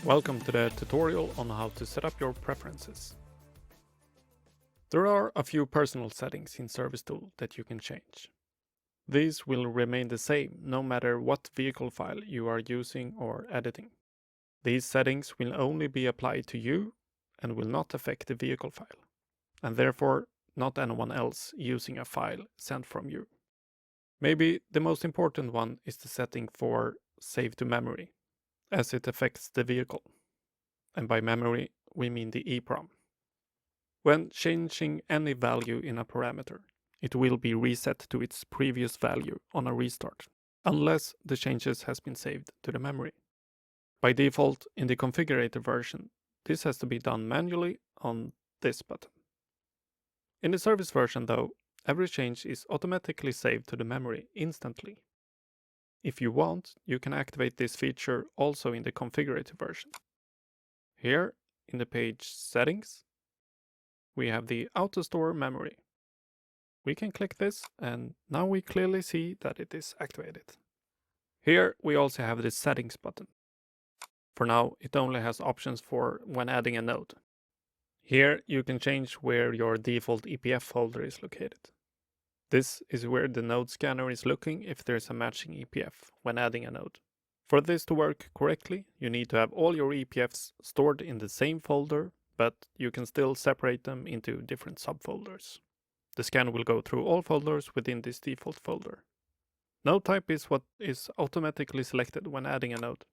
Welcome to the tutorial on how to set up your preferences. There are a few personal settings in ServiceTool that you can change. These will remain the same no matter what vehicle file you are using or editing. These settings will only be applied to you and will not affect the vehicle file, and therefore not anyone else using a file sent from you. Maybe the most important one is the setting for save to memory, as it affects the vehicle. And by memory, we mean the EEPROM. When changing any value in a parameter, it will be reset to its previous value on a restart, unless the changes has been saved to the memory. By default, in the configurator version, this has to be done manually on this button. In the service version though, every change is automatically saved to the memory instantly. If you want, you can activate this feature also in the configurator version. Here, in the page Settings, we have the Auto Store Memory. We can click this, and now we clearly see that it is activated. Here, we also have the Settings button. For now, it only has options for when adding a node. Here, you can change where your default EPF folder is located. This is where the node scanner is looking if there's a matching EPF when adding a node. For this to work correctly, you need to have all your EPFs stored in the same folder, but you can still separate them into different subfolders. The scan will go through all folders within this default folder. Node type is what is automatically selected when adding a node.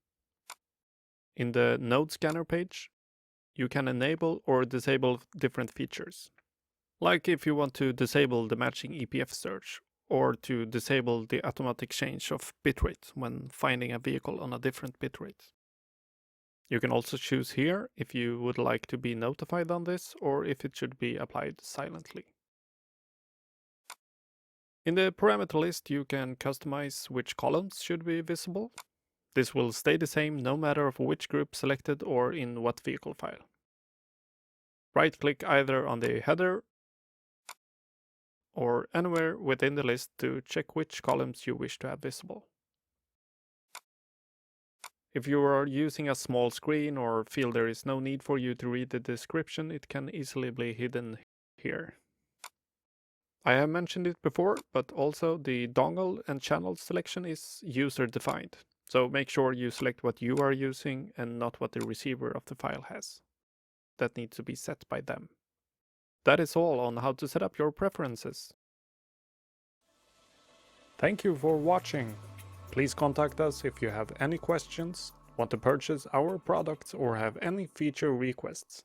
In the node scanner page, you can enable or disable different features. Like if you want to disable the matching EPF search, or to disable the automatic change of bitrate when finding a vehicle on a different bitrate. You can also choose here if you would like to be notified on this or if it should be applied silently. In the parameter list, you can customize which columns should be visible. This will stay the same no matter of which group selected or in what vehicle file. Right-click either on the header or anywhere within the list to check which columns you wish to have visible. If you are using a small screen or feel there is no need for you to read the description, it can easily be hidden here. I have mentioned it before, but also the dongle and channel selection is user-defined, so make sure you select what you are using and not what the receiver of the file has. That needs to be set by them. That is all on how to set up your preferences. Thank you for watching. Please contact us if you have any questions, want to purchase our products, or have any feature requests.